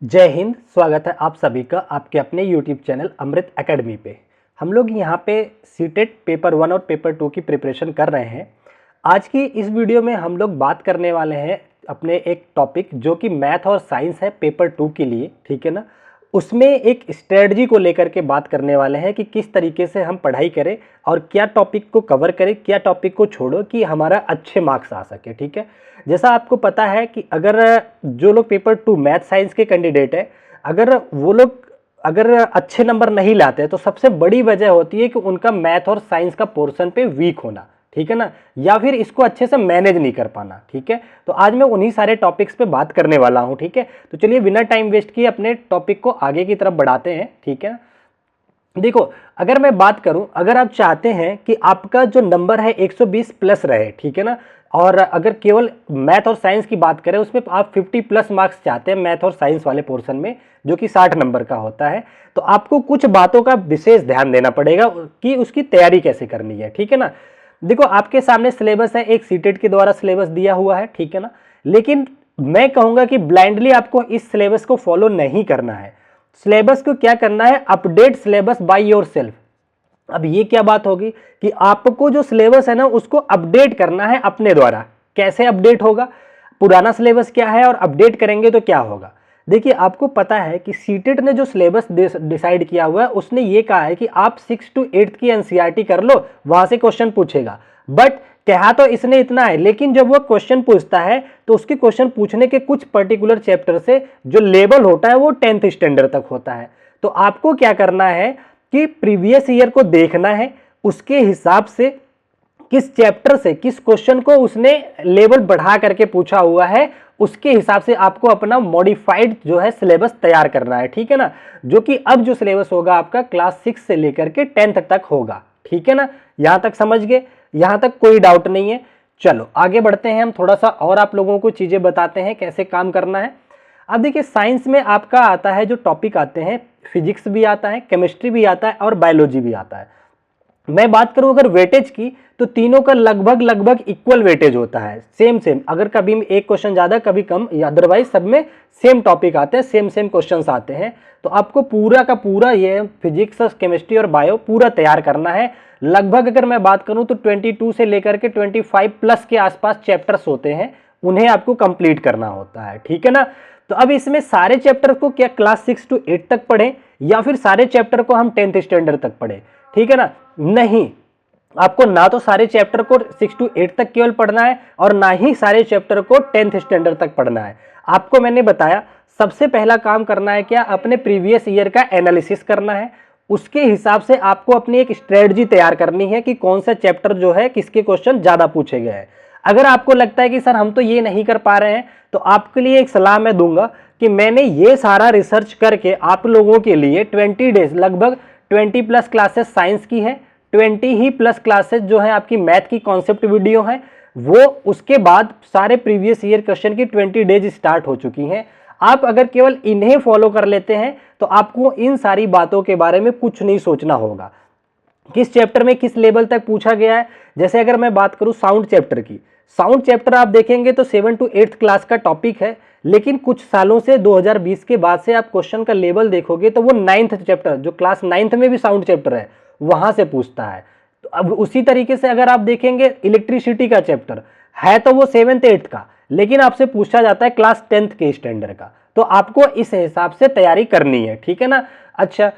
जय हिंद। स्वागत है आप सभी का आपके अपने YouTube चैनल अमृत एकेडमी पे। हम लोग यहाँ पे सीटेट पेपर 1 और पेपर 2 की प्रिपरेशन कर रहे हैं। आज की इस वीडियो में हम लोग बात करने वाले हैं अपने एक टॉपिक जो कि मैथ और साइंस है पेपर 2 के लिए, ठीक है ना। उसमें एक स्ट्रेटजी को लेकर के बात करने वाले हैं कि किस तरीके से हम पढ़ाई करें और क्या टॉपिक को कवर करें, क्या टॉपिक को छोड़ो कि हमारा अच्छे मार्क्स आ सके, ठीक है। जैसा आपको पता है कि अगर जो लोग पेपर 2 मैथ साइंस के कैंडिडेट है, अगर वो लोग अच्छे नंबर नहीं लाते तो सबसे बड़ी वजह होती है कि उनका मैथ और साइंस का पोर्शन पे वीक होना, ठीक है ना, या फिर इसको अच्छे से मैनेज नहीं कर पाना, ठीक है। तो आज मैं उन्हीं सारे टॉपिक्स पे बात करने वाला हूं, ठीक है। तो चलिए बिना टाइम वेस्ट किए अपने टॉपिक को आगे की तरफ बढ़ाते हैं, ठीक है। देखो, अगर मैं बात करूं, अगर आप चाहते हैं कि आपका जो नंबर है 120 प्लस रहे, ठीक है ना, और अगर केवल मैथ और साइंस की बात करें उसमें आप 50 प्लस मार्क्स चाहते हैं मैथ और साइंस वाले पोर्शन में, जो कि 60 नंबर का होता है, तो आपको कुछ बातों का विशेष ध्यान देना पड़ेगा कि उसकी तैयारी कैसे करनी है, ठीक है ना। देखो, आपके सामने सिलेबस है, एक सीटेट के द्वारा सिलेबस दिया हुआ है, ठीक है ना, लेकिन मैं कहूंगा कि ब्लाइंडली आपको इस सिलेबस को फॉलो नहीं करना है। सिलेबस को क्या करना है, अपडेट सिलेबस बाय योरसेल्फ। अब ये क्या बात होगी कि आपको जो सिलेबस है ना उसको अपडेट करना है अपने द्वारा। कैसे अपडेट होगा, पुराना सिलेबस क्या है और अपडेट करेंगे तो क्या होगा। देखिए, आपको पता है कि सीटेट ने जो सिलेबस डिसाइड किया हुआ है उसने ये कहा है कि आप 6 to 8 की एनसीईआरटी कर लो, वहां से क्वेश्चन पूछेगा। बट कहा तो इसने इतना है, लेकिन जब वो क्वेश्चन पूछता है तो उसके क्वेश्चन पूछने के कुछ पर्टिकुलर चैप्टर से जो लेवल होता है वो 10th स्टैंडर्ड तक होता है। तो आपको क्या करना है कि प्रीवियस ईयर को देखना है, उसके हिसाब से किस चैप्टर से किस क्वेश्चन को उसने लेवल बढ़ा करके पूछा हुआ है, उसके हिसाब से आपको अपना मॉडिफाइड जो है सिलेबस तैयार करना है, ठीक है ना। जो कि अब जो सिलेबस होगा आपका क्लास 6 से लेकर के 10th तक होगा, ठीक है ना। यहां तक समझ गए, यहां तक कोई डाउट नहीं है। चलो आगे बढ़ते हैं, हम थोड़ा सा और आप लोगों को चीजें बताते हैं कैसे काम करना है। अब देखिए, साइंस में आपका आता है जो टॉपिक आते हैं, फिजिक्स भी आता है, केमिस्ट्री भी आता है और बायोलॉजी भी आता है। मैं बात करूं अगर वेटेज की, तो तीनों का लगभग लगभग इक्वल वेटेज होता है, सेम सेम। अगर कभी एक क्वेश्चन ज्यादा कभी कम, अदरवाइज सब में सेम टॉपिक आते हैं, सेम सेम क्वेश्चंस आते हैं। तो आपको पूरा का पूरा ये फिजिक्स, केमिस्ट्री और बायो पूरा तैयार करना है। लगभग अगर मैं बात करूं तो 22 से लेकर के 25 प्लस के आसपास चैप्टर्स होते हैं, उन्हें आपको कंप्लीट करना होता है, ठीक है ना। तो अब इसमें सारे चैप्टर को क्या क्लास 6 to 8 तक पढ़ें या फिर सारे चैप्टर को हम 10th स्टैंडर्ड तक पढ़ें, ठीक है ना। नहीं, आपको ना तो सारे चैप्टर को 6 to 8 तक केवल पढ़ना है और ना ही सारे चैप्टर को 10th स्टैंडर्ड तक पढ़ना है। आपको मैंने बताया सबसे पहला काम करना है क्या, अपने प्रीवियस ईयर का एनालिसिस करना है। उसके हिसाब से आपको अपनी एक स्ट्रेटजी तैयार करनी है कि कौन सा चैप्टर जो है किसके क्वेश्चन ज्यादा पूछे गए हैं। अगर आपको लगता है कि सर हम तो ये नहीं कर पा रहे हैं, तो आपके लिए एक सलाह मैं दूंगा कि मैंने ये सारा रिसर्च करके आप लोगों के लिए 20 डेज, लगभग 20 प्लस क्लासेस साइंस की है, 20 ही प्लस क्लासेस जो है आपकी मैथ की कॉन्सेप्ट वीडियो है, वो उसके बाद सारे प्रीवियस ईयर क्वेश्चन की 20 डेज स्टार्ट हो चुकी हैं। आप अगर केवल इन्हें फॉलो कर लेते हैं तो आपको इन सारी बातों के बारे में कुछ नहीं सोचना होगा, किस चैप्टर में किस लेवल तक पूछा गया है। जैसे अगर मैं बात करूं साउंड चैप्टर की, साउंड चैप्टर आप देखेंगे तो 7 to 8 क्लास का टॉपिक है, लेकिन कुछ सालों से 2020 के बाद से आप क्वेश्चन का लेवल देखोगे तो वो 9th चैप्टर, जो क्लास 9th में भी साउंड चैप्टर है, वहां से पूछता है। तो अब उसी तरीके से अगर आप देखेंगे इलेक्ट्रिसिटी का चैप्टर है तो वो 7th 8th का, लेकिन आपसे पूछा जाता है क्लास 10th के स्टैंडर्ड का। तो आपको इस हिसाब से तैयारी करनी है, ठीक है ना। अच्छा,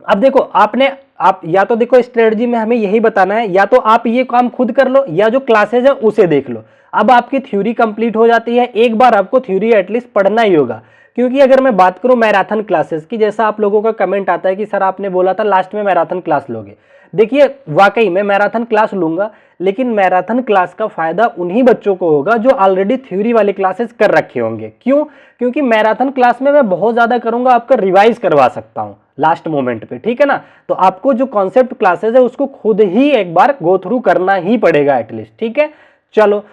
अब देखो, आप या तो देखो स्ट्रेटजी में हमें यही बताना है, या तो आप ये काम खुद कर लो या जो क्लासेज है उसे देख लो। अब आपकी थ्योरी कंप्लीट हो जाती है, एक बार आपको थ्योरी एटलीस्ट पढ़ना ही होगा। क्योंकि अगर मैं बात करूं मैराथन क्लासेस की, जैसा आप लोगों का कमेंट आता है कि सर आपने बोला था लास्ट में मैराथन क्लास लोगे, देखिए वाकई में मैराथन क्लास लूंगा, लेकिन मैराथन क्लास का फायदा उन्हीं बच्चों को होगा जो ऑलरेडी थ्योरी वाले क्लासेस कर रखे होंगे। क्यों? क्योंकि मैराथन क्लास में मैं बहुत ज्यादा करूंगा, आपका रिवाइज करवा सकता हूं लास्ट मोमेंट पे, ठीक है ना। तो आपको जो कॉन्सेप्ट क्लासेस है उसको खुद ही एक बार गो थ्रू करना ही पड़ेगा एटलीस्ट, ठीक है। चलो,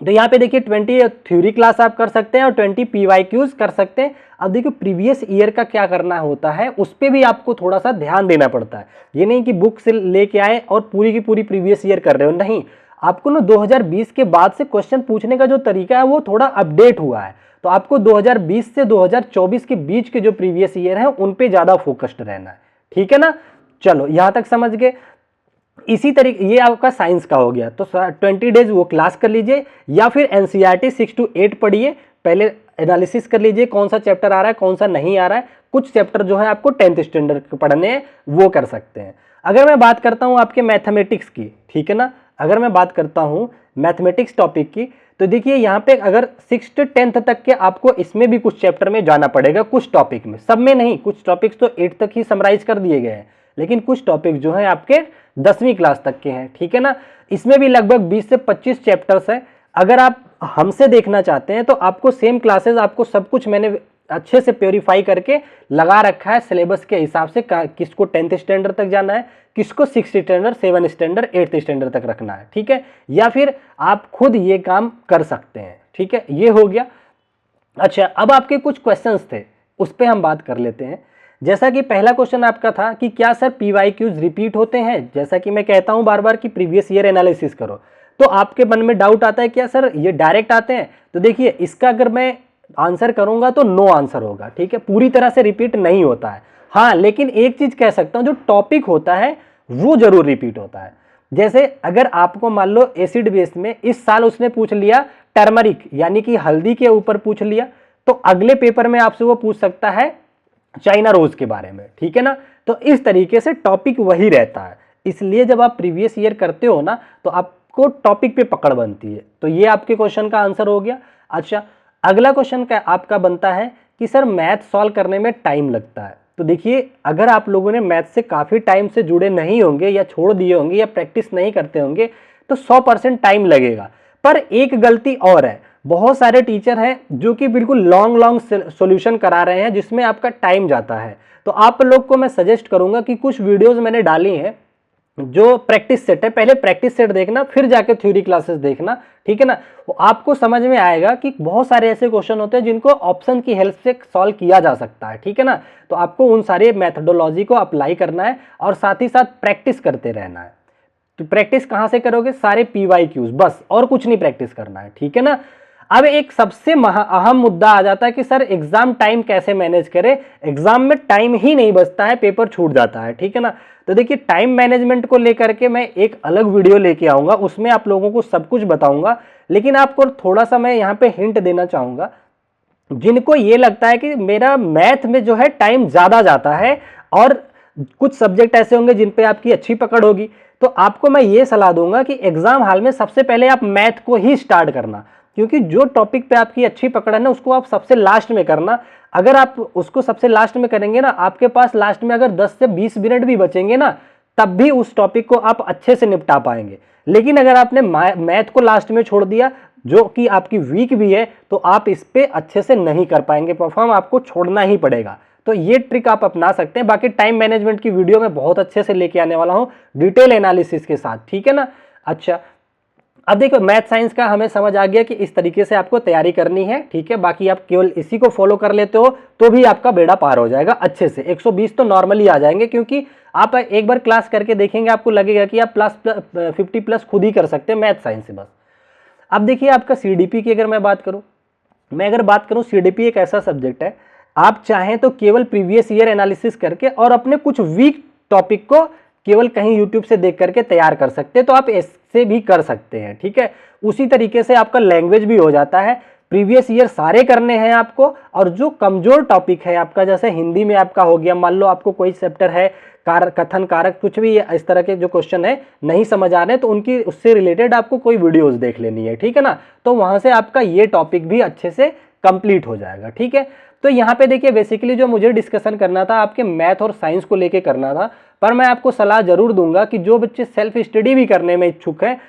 तो यहाँ पे देखिए 20 थ्योरी क्लास आप कर सकते हैं और 20 पीवाईक्यूज कर सकते हैं। अब देखिए प्रीवियस ईयर का क्या करना होता है, उस पर भी आपको थोड़ा सा ध्यान देना पड़ता है। ये नहीं कि बुक से लेके आए और पूरी की पूरी प्रीवियस ईयर कर रहे हो, नहीं। आपको ना 2020 के बाद से क्वेश्चन पूछने का जो तरीका है वो थोड़ा अपडेट हुआ है। तो आपको 2020 से 2024 के बीच के जो प्रीवियस ईयर हैं उन पे ज़्यादा फोकस्ड रहना है, ठीक है ना। चलो यहाँ तक समझ गए। इसी तरीके ये आपका साइंस का हो गया, तो 20 डेज वो क्लास कर लीजिए, या फिर एनसीईआरटी 6 to 8 पढ़िए, पहले एनालिसिस कर लीजिए कौन सा चैप्टर आ रहा है कौन सा नहीं आ रहा है। कुछ चैप्टर जो है आपको 10th स्टैंडर्ड के पढ़ने हैं वो कर सकते हैं। अगर मैं बात करता हूँ आपके मैथमेटिक्स की, ठीक है ना, अगर मैं बात करता हूँ मैथमेटिक्स टॉपिक की, तो देखिए यहाँ पे अगर 6 से 10th तक के आपको इसमें भी कुछ चैप्टर में जाना पड़ेगा, कुछ टॉपिक में, सब में नहीं, कुछ टॉपिक्स तो 8 तक ही समराइज कर दिए गए हैं, लेकिन कुछ टॉपिक जो है आपके 10वीं क्लास तक के हैं, ठीक है ना। इसमें भी लगभग 20 से 25 चैप्टर्स है। अगर आप हमसे देखना चाहते हैं तो आपको सेम क्लासेस, आपको सब कुछ मैंने अच्छे से प्योरीफाई करके लगा रखा है सिलेबस के हिसाब से, किसको 10th स्टैंडर्ड तक जाना है, किसको 6th standard, 7th standard, 8th standard तक रखना है, ठीक है, या फिर आप खुद ये काम कर सकते हैं, ठीक है, ये हो गया। अच्छा, अब आपके कुछ क्वेश्चंस थे उस पर हम बात कर लेते हैं। जैसा कि पहला क्वेश्चन आपका था कि क्या सर PYQs रिपीट होते हैं, जैसा कि मैं कहता हूं बार बार कि प्रीवियस ईयर एनालिसिस करो, तो आपके मन में डाउट आता है क्या सर ये डायरेक्ट आते हैं। तो देखिए इसका अगर मैं आंसर करूंगा तो नो आंसर होगा, ठीक है, पूरी तरह से रिपीट नहीं होता है। हाँ, लेकिन एक चीज कह सकता हूं, जो टॉपिक होता है वो जरूर रिपीट होता है। जैसे अगर आपको मान लो एसिड बेस में इस साल उसने पूछ लिया टर्मरिक यानी कि हल्दी के ऊपर पूछ लिया, तो अगले पेपर में आपसे वो पूछ सकता है चाइना रोज के बारे में, ठीक है ना। तो इस तरीके से टॉपिक वही रहता है, इसलिए जब आप प्रीवियस ईयर करते हो ना तो आपको टॉपिक पे पकड़ बनती है। तो ये आपके क्वेश्चन का आंसर हो गया। अच्छा, अगला क्वेश्चन का आपका बनता है कि सर मैथ सॉल्व करने में टाइम लगता है। तो देखिए अगर आप लोगों ने मैथ से काफी टाइम से जुड़े नहीं होंगे या छोड़ दिए होंगे या प्रैक्टिस नहीं करते होंगे तो 100% टाइम लगेगा। पर एक गलती और है, बहुत सारे टीचर हैं जो कि बिल्कुल लॉन्ग सॉल्यूशन करा रहे हैं जिसमें आपका टाइम जाता है। तो आप लोग को मैं सजेस्ट करूंगा कि कुछ वीडियोस मैंने डाली हैं जो प्रैक्टिस सेट है, पहले प्रैक्टिस सेट देखना फिर जाके थ्योरी क्लासेस देखना, ठीक है ना। वो आपको समझ में आएगा कि बहुत सारे ऐसे क्वेश्चन होते हैं जिनको ऑप्शन की हेल्प से सॉल्व किया जा सकता है, ठीक है ना। तो आपको उन सारे मेथडोलॉजी को अप्लाई करना है और साथ ही साथ प्रैक्टिस करते रहना है। तो प्रैक्टिस कहां से करोगे, सारे PYQs, बस और कुछ नहीं प्रैक्टिस करना है, ठीक है ना। अब एक सबसे अहम मुद्दा आ जाता है कि सर एग्जाम टाइम कैसे मैनेज करें। एग्जाम में टाइम ही नहीं बचता है, पेपर छूट जाता है, ठीक है ना। तो देखिए टाइम मैनेजमेंट को लेकर के मैं एक अलग वीडियो लेके आऊंगा, उसमें आप लोगों को सब कुछ बताऊंगा। लेकिन आपको थोड़ा सा मैं यहाँ पे हिंट देना चाहूंगा, जिनको ये लगता है कि मेरा मैथ में जो है टाइम ज्यादा जाता है और कुछ सब्जेक्ट ऐसे होंगे जिन पे आपकी अच्छी पकड़ होगी, तो आपको मैं ये सलाह दूंगा कि एग्जाम हॉल में सबसे पहले आप मैथ को ही स्टार्ट करना, क्योंकि जो टॉपिक पे आपकी अच्छी पकड़ है ना उसको आप सबसे लास्ट में करना। अगर आप उसको सबसे लास्ट में करेंगे ना, आपके पास लास्ट में अगर 10 से 20 मिनट भी बचेंगे ना, तब भी उस टॉपिक को आप अच्छे से निपटा पाएंगे। लेकिन अगर आपने मैथ को लास्ट में छोड़ दिया जो कि आपकी वीक भी है, तो आप इस पे अच्छे से नहीं कर पाएंगे, परफॉर्म आपको छोड़ना ही पड़ेगा। तो ये ट्रिक आप अपना सकते हैं। बाकी टाइम मैनेजमेंट की वीडियो मैं बहुत अच्छे से लेके आने वाला हूं डिटेल एनालिसिस के साथ, ठीक है ना। अच्छा, अब देखो मैथ साइंस का हमें समझ आ गया कि इस तरीके से आपको तैयारी करनी है, ठीक है। बाकी आप केवल इसी को फॉलो कर लेते हो तो भी आपका बेड़ा पार हो जाएगा अच्छे से। 120 तो नॉर्मली आ जाएंगे, क्योंकि आप एक बार क्लास करके देखेंगे आपको लगेगा कि आप +50+ खुद ही कर सकते हैं मैथ साइंस से बस। अब देखिए आपका CDP की अगर मैं बात करूं, CDP एक ऐसा सब्जेक्ट है, आप चाहें तो केवल प्रीवियस ईयर एनालिसिस करके और अपने कुछ वीक टॉपिक को केवल कहीं यूट्यूब से देख करके तैयार कर सकते हैं, तो आप इससे भी कर सकते हैं, ठीक है। उसी तरीके से आपका लैंग्वेज भी हो जाता है। प्रीवियस ईयर सारे करने हैं आपको, और जो कमजोर टॉपिक है आपका, जैसे हिंदी में आपका हो गया, मान लो आपको कोई चैप्टर है कथन कारक कुछ भी इस तरह के जो क्वेश्चन है नहीं समझ आ रहे, तो उनकी उससे रिलेटेड आपको कोई वीडियोस देख लेनी है, ठीक है ना। तो वहां से आपका ये टॉपिक भी अच्छे से कंप्लीट हो जाएगा, ठीक है। तो यहाँ पे देखिए बेसिकली जो मुझे डिस्कशन करना था आपके मैथ और साइंस को लेके करना था, पर मैं आपको सलाह जरूर दूंगा कि जो बच्चे सेल्फ स्टडी भी करने में इच्छुक हैं,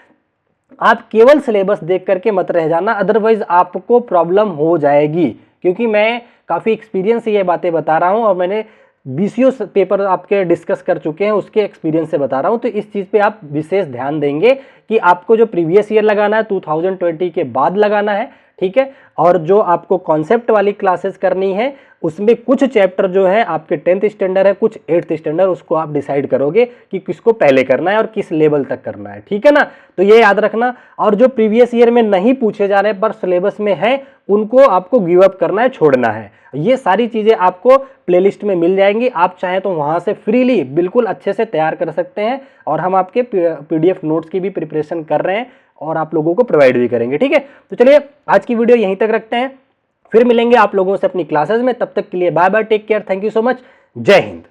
आप केवल सिलेबस देख करके मत रह जाना, अदरवाइज आपको प्रॉब्लम हो जाएगी। क्योंकि मैं काफ़ी एक्सपीरियंस से ये बातें बता रहा हूँ और मैंने BCO पेपर आपके डिस्कस कर चुके हैं, उसके एक्सपीरियंस से बता रहा हूँ। तो इस चीज़ पे आप विशेष ध्यान देंगे कि आपको जो प्रीवियस ईयर लगाना है 2020 के बाद लगाना है, ठीक है। और जो आपको कॉन्सेप्ट वाली क्लासेस करनी है उसमें कुछ चैप्टर जो है आपके 10th स्टैंडर्ड है, कुछ 8th स्टैंडर्ड, उसको आप डिसाइड करोगे कि किसको पहले करना है और किस लेवल तक करना है, ठीक है ना। तो ये याद रखना। और जो प्रीवियस ईयर में नहीं पूछे जा रहे पर सिलेबस में है उनको आपको गिव अप करना है, छोड़ना है। ये सारी चीजें आपको प्लेलिस्ट में मिल जाएंगी, आप चाहें तो वहां से फ्रीली बिल्कुल अच्छे से तैयार कर सकते हैं। और हम आपके पीडीएफ नोट्स की भी प्रिपरेशन कर रहे हैं और आप लोगों को प्रोवाइड भी करेंगे, ठीक है। तो चलिए आज की वीडियो यहीं तक रखते हैं, फिर मिलेंगे आप लोगों से अपनी क्लासेस में। तब तक के लिए bye bye, take care, thank you so much, जय हिंद।